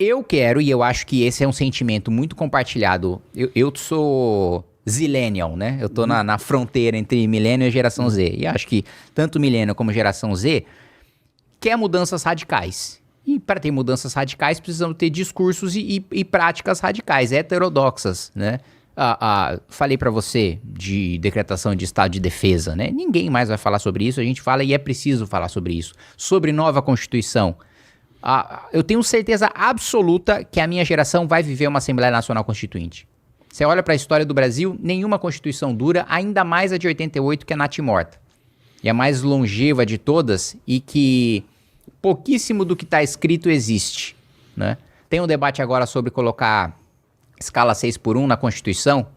eu quero, e eu acho que esse é um sentimento muito compartilhado. Eu sou zillennial, né? Eu tô na fronteira entre millennial e geração Z. E acho que tanto millennial como geração Z quer mudanças radicais. E para ter mudanças radicais, precisamos ter discursos e práticas radicais, heterodoxas, né? Falei para você de decretação de estado de defesa, né? Ninguém mais vai falar sobre isso, a gente fala e é preciso falar sobre isso. Sobre nova Constituição. Eu tenho certeza absoluta que a minha geração vai viver uma Assembleia Nacional Constituinte. Você olha para a história do Brasil, nenhuma Constituição dura, ainda mais a de 88, que é natimorta. E a mais longeva de todas e que pouquíssimo do que está escrito existe, né? Tem um debate agora sobre colocar escala 6x1 na Constituição,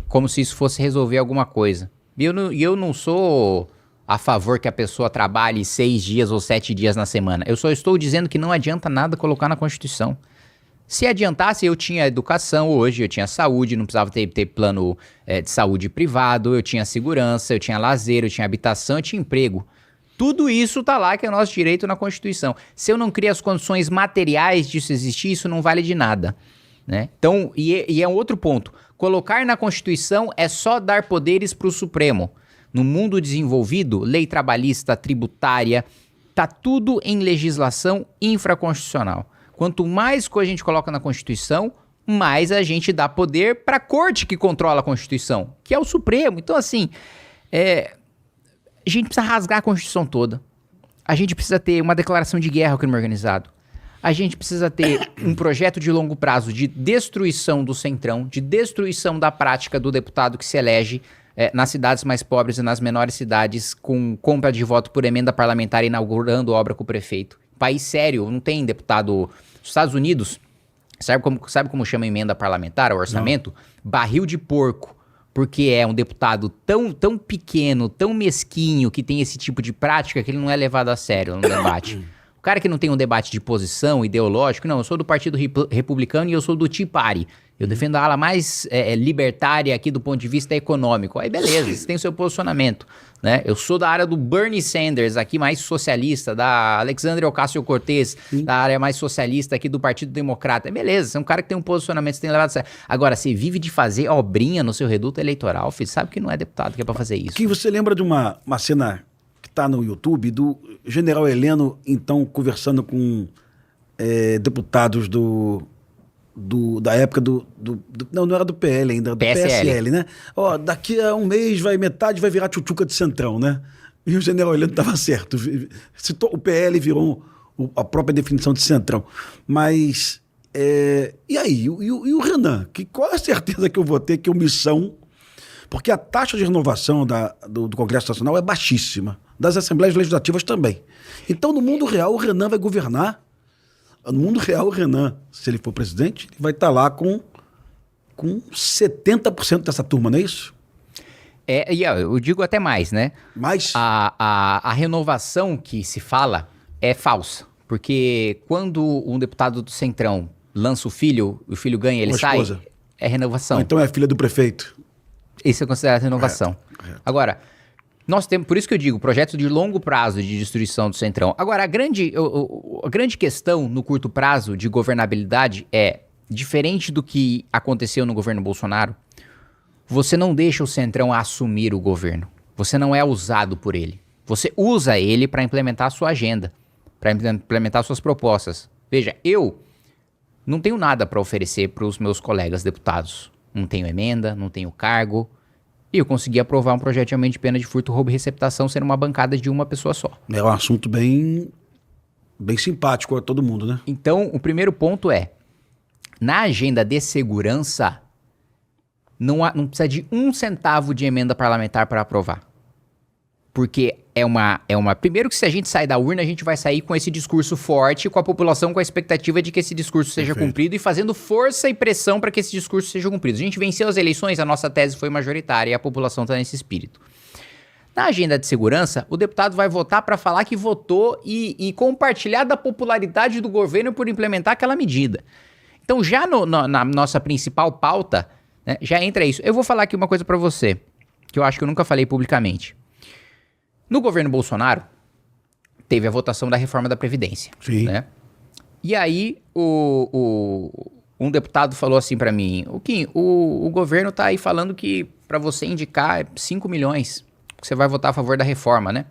como se isso fosse resolver alguma coisa. E eu não sou a favor que a pessoa trabalhe 6 dias ou 7 dias na semana. Eu só estou dizendo que não adianta nada colocar na Constituição. Se adiantasse, eu tinha educação hoje, eu tinha saúde, não precisava ter plano de saúde privado, eu tinha segurança, eu tinha lazer, eu tinha habitação, eu tinha emprego. Tudo isso tá lá, que é nosso direito na Constituição. Se eu não crio as condições materiais disso existir, isso não vale de nada, né? Então, e é um outro ponto. Colocar na Constituição é só dar poderes para o Supremo. No mundo desenvolvido, lei trabalhista, tributária, tá tudo em legislação infraconstitucional. Quanto mais coisa a gente coloca na Constituição, mais a gente dá poder para a corte que controla a Constituição, que é o Supremo. Então, assim, a gente precisa rasgar a Constituição toda. A gente precisa ter uma declaração de guerra ao crime organizado. A gente precisa ter um projeto de longo prazo de destruição do Centrão, de destruição da prática do deputado que se elege nas cidades mais pobres e nas menores cidades, com compra de voto por emenda parlamentar, inaugurando obra com o prefeito. País sério, não tem deputado... Os Estados Unidos, sabe como chama emenda parlamentar, o orçamento? Não. Barril de porco. Porque é um deputado tão pequeno, tão mesquinho, que tem esse tipo de prática que ele não é levado a sério no debate. O cara que não tem um debate de posição ideológico, não, eu sou do Partido Republicano e eu sou do Tea Party. Eu defendo a ala mais libertária aqui do ponto de vista econômico. Aí beleza, você tem o seu posicionamento, né? Eu sou da área do Bernie Sanders, aqui mais socialista, da Alexandria Ocasio-Cortez, da área mais socialista aqui do Partido Democrata. Beleza, você é um cara que tem um posicionamento, você tem levado a sério. Agora, você vive de fazer obrinha no seu reduto eleitoral, filho, sabe que não é deputado que é pra fazer isso. Que você lembra de uma cena que tá no YouTube do general Heleno, então, conversando com deputados da época não era do PL ainda, do PSL, né? Ó, daqui a um mês metade vai virar tchutchuca de Centrão, né? E o general Heleno estava certo. O PL virou a própria definição de Centrão. Mas, e aí? E o Renan? Qual é a certeza que eu vou ter que omissão? Porque a taxa de renovação do Congresso Nacional é baixíssima. Das Assembleias Legislativas também. Então, no mundo real, o Renan vai governar. No mundo real, o Renan, se ele for presidente, ele vai estar lá com 70% dessa turma, não é isso? Eu digo até mais, né? Mais? A renovação que se fala é falsa. Porque quando um deputado do Centrão lança o filho ganha, ele sai, é renovação. Então é filha do prefeito. Isso é considerado renovação. Correto. Agora, nós temos, por isso que eu digo, projeto de longo prazo de destruição do Centrão. Agora, a grande questão no curto prazo de governabilidade é, diferente do que aconteceu no governo Bolsonaro, você não deixa o Centrão assumir o governo. Você não é usado por ele. Você usa ele para implementar a sua agenda, para implementar suas propostas. Veja, eu não tenho nada para oferecer para os meus colegas deputados. Não tenho emenda, não tenho cargo. E eu consegui aprovar um projeto de aumento de pena de furto, roubo e receptação sendo uma bancada de uma pessoa só. É um assunto bem simpático a todo mundo, né? Então, o primeiro ponto é, na agenda de segurança, não precisa de 1 centavo de emenda parlamentar para aprovar. Porque primeiro que se a gente sair da urna, a gente vai sair com esse discurso forte, com a população com a expectativa de que esse discurso seja cumprido e fazendo força e pressão para que esse discurso seja cumprido. A gente venceu as eleições, a nossa tese foi majoritária e a população está nesse espírito. Na agenda de segurança, o deputado vai votar para falar que votou e compartilhar da popularidade do governo por implementar aquela medida. Então já na nossa principal pauta, né, já entra isso. Eu vou falar aqui uma coisa para você, que eu acho que eu nunca falei publicamente. No governo Bolsonaro, teve a votação da reforma da Previdência. Sim. Né? E aí, um deputado falou assim pra mim, Kim, o governo tá aí falando que pra você indicar 5 milhões, que você vai votar a favor da reforma, né?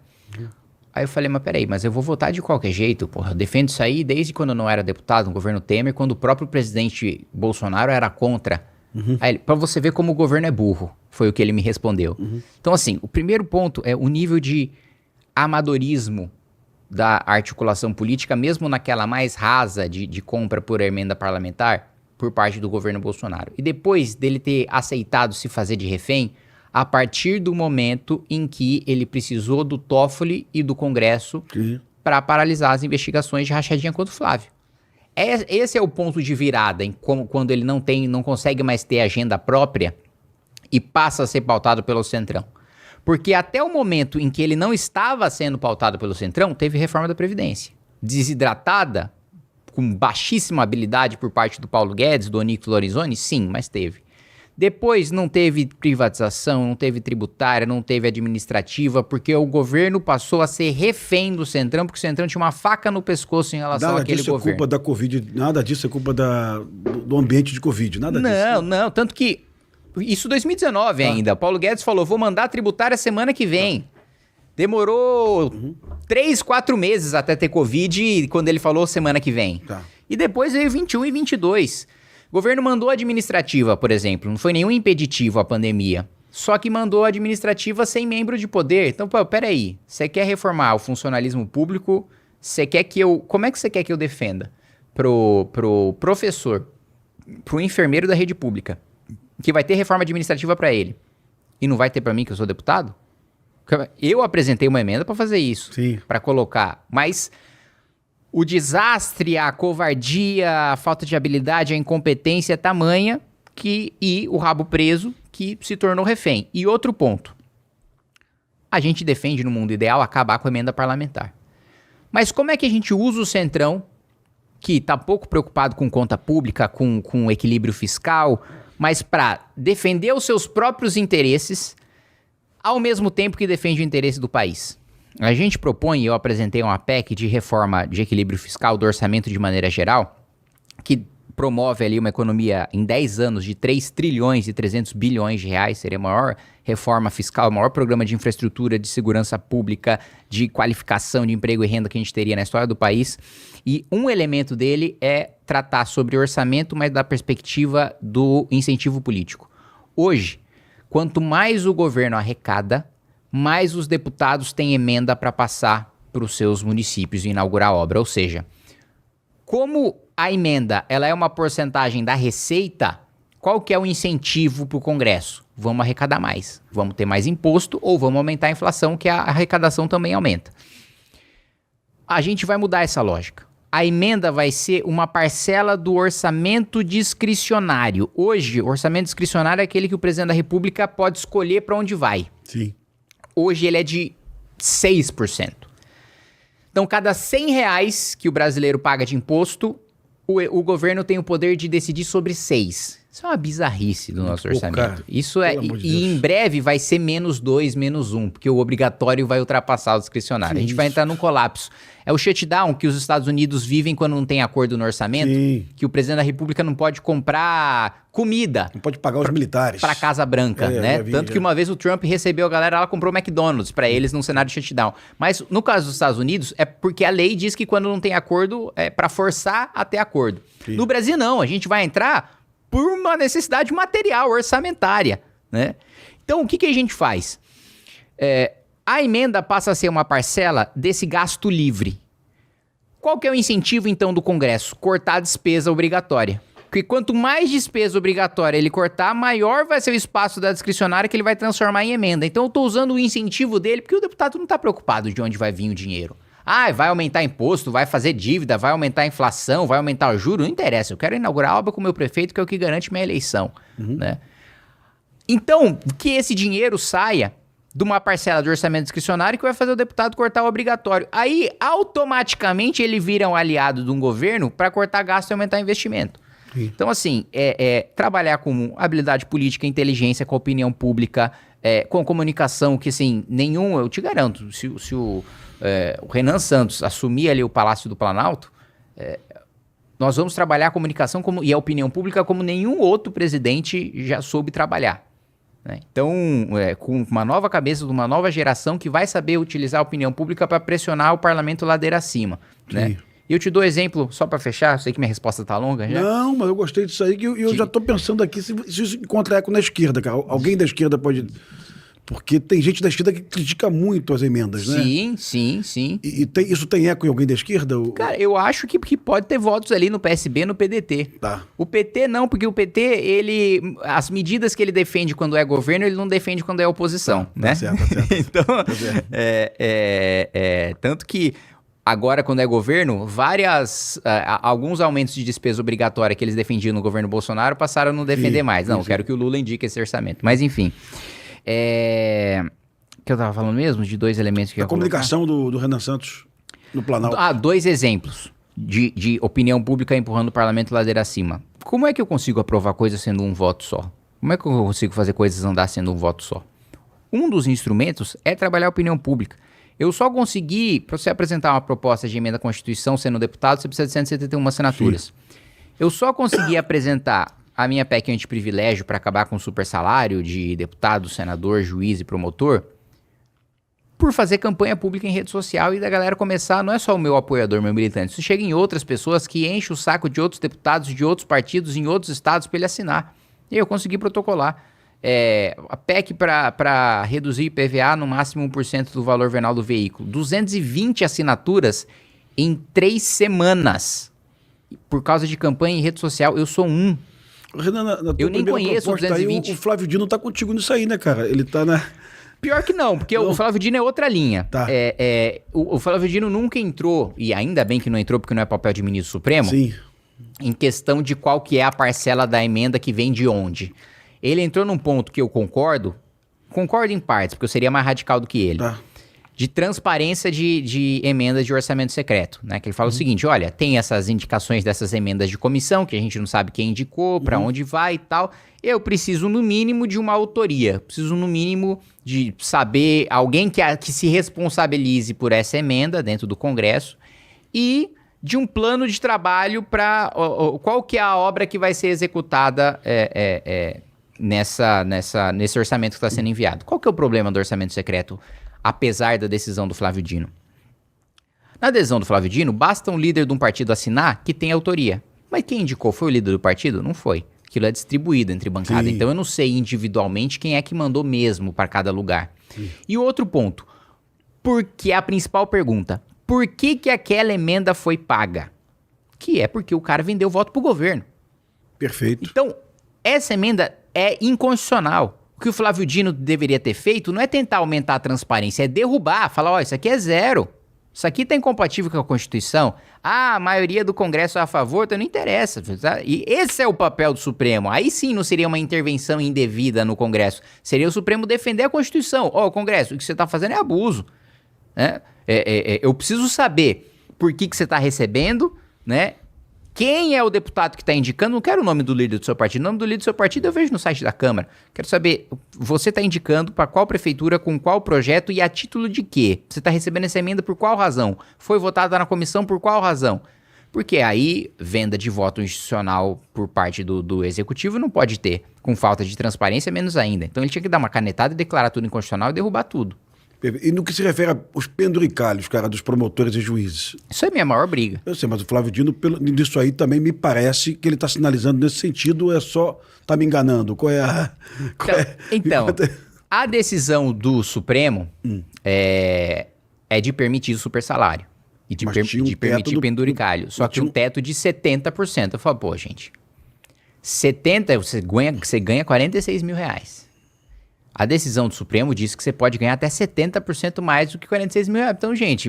Aí eu falei, mas peraí, mas eu vou votar de qualquer jeito, porra. Eu defendo isso aí desde quando eu não era deputado no governo Temer, quando o próprio presidente Bolsonaro era contra. Aí ele, pra você ver como o governo é burro, foi o que ele me respondeu. Então assim, o primeiro ponto é o nível de amadorismo da articulação política, mesmo naquela mais rasa de compra por emenda parlamentar, por parte do governo Bolsonaro. E depois dele ter aceitado se fazer de refém, a partir do momento em que ele precisou do Toffoli e do Congresso para paralisar as investigações de rachadinha contra o Flávio. Esse é o ponto de virada, quando ele não consegue mais ter agenda própria e passa a ser pautado pelo Centrão. Porque até o momento em que ele não estava sendo pautado pelo Centrão, teve reforma da Previdência. Desidratada, com baixíssima habilidade por parte do Paulo Guedes, do Onyx Lorenzoni, sim, mas teve. Depois não teve privatização, não teve tributária, não teve administrativa, porque o governo passou a ser refém do Centrão, porque o Centrão tinha uma faca no pescoço em relação àquele governo. Nada disso é culpa da Covid, nada disso é culpa do ambiente de Covid, nada disso. Não, tanto que isso 2019 ainda. Paulo Guedes falou, vou mandar a tributária semana que vem. Demorou 3, 4 meses até ter Covid, quando ele falou semana que vem. E depois veio 21 e 22. O governo mandou administrativa, por exemplo, não foi nenhum impeditivo à pandemia. Só que mandou administrativa sem membro de poder. Então, peraí, você quer reformar o funcionalismo público, você quer que eu... Como é que você quer que eu defenda? Pro professor, pro enfermeiro da rede pública, que vai ter reforma administrativa para ele, e não vai ter para mim, que eu sou deputado? Eu apresentei uma emenda para fazer isso, para colocar, mas... O desastre, a covardia, a falta de habilidade, a incompetência é tamanha e o rabo preso que se tornou refém. E outro ponto. A gente defende, no mundo ideal, acabar com a emenda parlamentar. Mas como é que a gente usa o Centrão, que está pouco preocupado com conta pública, com equilíbrio fiscal, mas para defender os seus próprios interesses, ao mesmo tempo que defende o interesse do país? A gente propõe, eu apresentei uma PEC de reforma de equilíbrio fiscal do orçamento de maneira geral, que promove ali uma economia em 10 anos de 3 trilhões e 300 bilhões de reais, seria a maior reforma fiscal, o maior programa de infraestrutura, de segurança pública, de qualificação de emprego e renda que a gente teria na história do país. E um elemento dele é tratar sobre orçamento, mas da perspectiva do incentivo político. Hoje, quanto mais o governo arrecada, mais os deputados têm emenda para passar para os seus municípios e inaugurar a obra. Ou seja, como a emenda ela é uma porcentagem da receita, qual que é o incentivo para o Congresso? Vamos arrecadar mais, vamos ter mais imposto ou vamos aumentar a inflação, que a arrecadação também aumenta. A gente vai mudar essa lógica. A emenda vai ser uma parcela do orçamento discricionário. Hoje, o orçamento discricionário é aquele que o presidente da República pode escolher para onde vai. Sim. Hoje ele é de 6%. Então, cada R$100 que o brasileiro paga de imposto, o governo tem o poder de decidir sobre 6. Isso é uma bizarrice do nosso orçamento. Cara, isso é, e em breve vai ser -2, -1, porque o obrigatório vai ultrapassar o discricionário. A gente vai entrar num colapso. É o shutdown que os Estados Unidos vivem quando não tem acordo no orçamento, que o presidente da República não pode comprar comida. Não pode pagar os militares. Para a Casa Branca, né? Tanto que uma vez o Trump recebeu a galera, ela comprou o McDonald's para eles num cenário de shutdown. Mas no caso dos Estados Unidos, é porque a lei diz que quando não tem acordo, é para forçar a ter acordo. No Brasil, não. A gente vai entrar por uma necessidade material, orçamentária, né? Então, o que a gente faz? A emenda passa a ser uma parcela desse gasto livre. Qual que é o incentivo, então, do Congresso? Cortar a despesa obrigatória. Porque quanto mais despesa obrigatória ele cortar, maior vai ser o espaço da discricionária que ele vai transformar em emenda. Então, eu estou usando o incentivo dele, porque o deputado não está preocupado de onde vai vir o dinheiro. Ah, vai aumentar imposto, vai fazer dívida, vai aumentar a inflação, vai aumentar o juro, não interessa. Eu quero inaugurar a obra com o meu prefeito, que é o que garante minha eleição. Né? Então, que esse dinheiro saia de uma parcela do orçamento discricionário que vai fazer o deputado cortar o obrigatório. Aí, automaticamente, ele vira um aliado de um governo para cortar gasto e aumentar investimento. Então, assim, trabalhar com habilidade política, inteligência, com a opinião pública, com comunicação, que, assim, eu te garanto, se o Renan Santos assumir ali o Palácio do Planalto, nós vamos trabalhar a comunicação e a opinião pública como nenhum outro presidente já soube trabalhar. Né? Então, com uma nova cabeça de uma nova geração que vai saber utilizar a opinião pública para pressionar o parlamento ladeira acima. Né? E eu te dou exemplo, só para fechar, sei que minha resposta tá longa já. Não, mas eu gostei disso aí, que eu já tô pensando aqui se isso encontra eco na esquerda, cara. Alguém da esquerda pode... Porque tem gente da esquerda que critica muito as emendas, né? Sim. E isso tem eco em alguém da esquerda? Cara, eu acho que pode ter votos ali no PSB, no PDT. Tá. O PT não, porque o PT, as medidas que ele defende quando é governo, ele não defende quando é oposição, né? Tá certo. Então, Tá certo. Tanto que agora, quando é governo, alguns aumentos de despesa obrigatória que eles defendiam no governo Bolsonaro passaram a não defender mais. Não, quero que o Lula indique esse orçamento. Mas, enfim... que eu tava falando mesmo? De dois elementos que eu ia colocar. Comunicação do Renan Santos no Planalto. Dois exemplos de opinião pública empurrando o parlamento ladeira acima. Como é que eu consigo aprovar coisas sendo um voto só? Como é que eu consigo fazer coisas andar sendo um voto só? Um dos instrumentos é trabalhar a opinião pública. Eu só consegui, para você apresentar uma proposta de emenda à Constituição sendo deputado, você precisa de 171 assinaturas. Sim. Eu só consegui apresentar a minha PEC antiprivilégio para acabar com o super salário de deputado, senador, juiz e promotor, por fazer campanha pública em rede social e da galera começar, não é só o meu apoiador, meu militante, isso chega em outras pessoas que enchem o saco de outros deputados de outros partidos em outros estados para ele assinar. E eu consegui protocolar. A PEC para reduzir IPVA no máximo 1% do valor venal do veículo. 220 assinaturas em 3 semanas. Por causa de campanha em rede social, eu sou um. Renan, na tua eu nem conheço o 220. Aí, o Flávio Dino tá contigo nisso aí, né, cara? Ele tá na... Pior que não, porque o Flávio Dino é outra linha. Tá. O Flávio Dino nunca entrou, e ainda bem que não entrou porque não é papel de ministro supremo, Sim. Em questão de qual que é a parcela da emenda que vem de onde. Ele entrou num ponto que eu concordo em partes, porque eu seria mais radical do que ele. Tá. De transparência de emendas de orçamento secreto, né? Que ele fala o seguinte, olha, tem essas indicações dessas emendas de comissão, que a gente não sabe quem indicou, para onde vai e tal. Eu preciso, no mínimo, de uma autoria. Preciso, no mínimo, de saber alguém que se responsabilize por essa emenda dentro do Congresso e de um plano de trabalho para qual que é a obra que vai ser executada nesse orçamento que está sendo enviado. Qual que é o problema do orçamento secreto? Apesar da decisão do Flávio Dino. Na decisão do Flávio Dino, basta um líder de um partido assinar que tem autoria. Mas quem indicou foi o líder do partido? Não foi. Aquilo é distribuído entre bancadas. Então eu não sei individualmente quem é que mandou mesmo para cada lugar. Sim. E outro ponto, porque a principal pergunta, por que aquela emenda foi paga? Que é porque o cara vendeu voto pro governo. Perfeito. Então, essa emenda é inconstitucional. O que o Flávio Dino deveria ter feito não é tentar aumentar a transparência, é derrubar, falar, isso aqui é zero. Isso aqui tá incompatível com a Constituição. A maioria do Congresso é a favor, então não interessa. Tá? E esse é o papel do Supremo. Aí sim não seria uma intervenção indevida no Congresso. Seria o Supremo defender a Constituição. Congresso, o que você tá fazendo é abuso. Né? Eu preciso saber por que você tá recebendo, né? Quem é o deputado que está indicando? Não quero o nome do líder do seu partido. O nome do líder do seu partido eu vejo no site da Câmara. Quero saber, você está indicando para qual prefeitura, com qual projeto e a título de quê? Você está recebendo essa emenda por qual razão? Foi votada na comissão por qual razão? Porque aí, venda de voto institucional por parte do executivo não pode ter. Com falta de transparência, menos ainda. Então ele tinha que dar uma canetada e declarar tudo inconstitucional e derrubar tudo. E no que se refere aos penduricalhos, cara, dos promotores e juízes? Isso é a minha maior briga. Eu sei, mas o Flávio Dino, nisso aí também me parece que ele está sinalizando nesse sentido, ou é só tá me enganando? Então, a decisão do Supremo é de permitir o super salário e de permitir o penduricalho. Só que um teto de 70%. Eu falo, pô, gente, 70%, você ganha 46 mil reais. A decisão do Supremo diz que você pode ganhar até 70% mais do que 46 mil reais. Então, gente,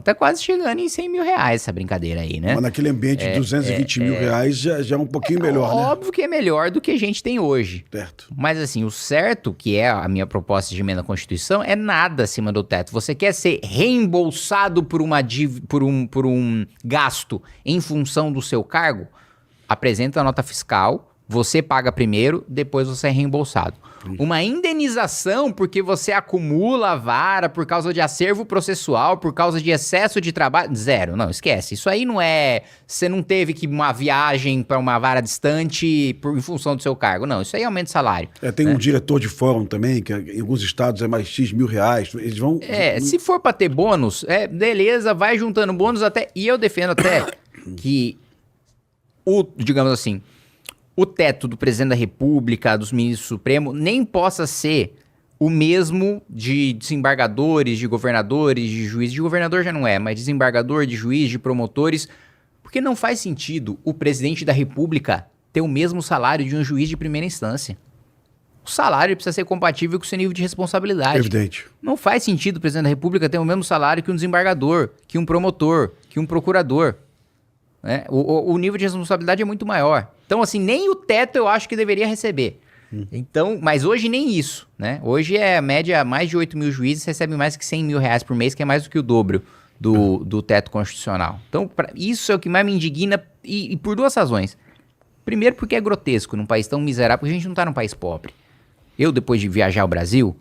tá quase chegando em 100 mil reais essa brincadeira aí, né? Mas naquele ambiente de 220 mil reais já é um pouquinho melhor, né? Óbvio que é melhor do que a gente tem hoje. Certo. Mas assim, o certo, que é a minha proposta de emenda à Constituição, é nada acima do teto. Você quer ser reembolsado por um gasto em função do seu cargo? Apresenta a nota fiscal, Você paga primeiro, depois você é reembolsado. Uma indenização porque você acumula a vara por causa de acervo processual, por causa de excesso de trabalho, zero. Não, esquece. Isso aí não é... Você não teve que uma viagem para uma vara distante em função do seu cargo. Não, isso aí aumenta o salário. Tem um diretor de fórum também, que em alguns estados é mais X mil reais. Eles vão... Se for para ter bônus, beleza, vai juntando bônus até... E eu defendo até que digamos assim... O teto do presidente da República, dos ministros supremos, nem possa ser o mesmo de desembargadores, de governadores, de juízes. De governador já não é, mas desembargador, de juiz, de promotores. Porque não faz sentido o presidente da República ter o mesmo salário de um juiz de primeira instância. O salário precisa ser compatível com o seu nível de responsabilidade. Evidente. Não faz sentido o presidente da República ter o mesmo salário que um desembargador, que um promotor, que um procurador. Né? O nível de responsabilidade é muito maior. Então, assim, nem o teto eu acho que deveria receber. Então, mas hoje nem isso, né? Hoje a média, mais de 8 mil juízes recebem mais que 100 mil reais por mês, que é mais do que o dobro do teto constitucional. Então, isso é o que mais me indigna e por duas razões. Primeiro, porque é grotesco num país tão miserável, porque a gente não tá num país pobre. Eu, depois de viajar ao Brasil,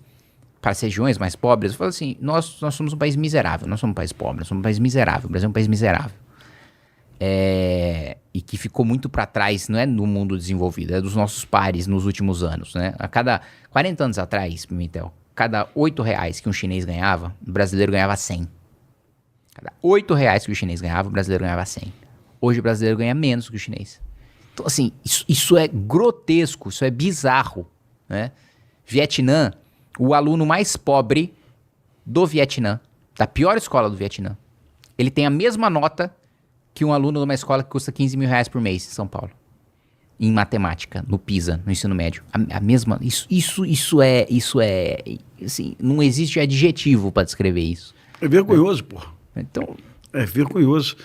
para as regiões mais pobres, eu falo assim, nós somos um país miserável, nós somos um país pobre, nós somos um país miserável, o Brasil é um país miserável. E que ficou muito para trás, não é no mundo desenvolvido, é dos nossos pares nos últimos anos, né? A cada 40 anos atrás, Pimentel, cada 8 reais que um chinês ganhava, o brasileiro ganhava 100. Cada 8 reais que o chinês ganhava, o brasileiro ganhava 100. Hoje o brasileiro ganha menos que o chinês. Então, assim, isso é grotesco, isso é bizarro, né? Vietnã, o aluno mais pobre do Vietnã, da pior escola do Vietnã, ele tem a mesma nota que um aluno de uma escola que custa 15 mil reais por mês em São Paulo. Em matemática, no PISA, no ensino médio. A mesma... Isso é... Assim, não existe adjetivo para descrever isso. É vergonhoso, pô. Então... É vergonhoso.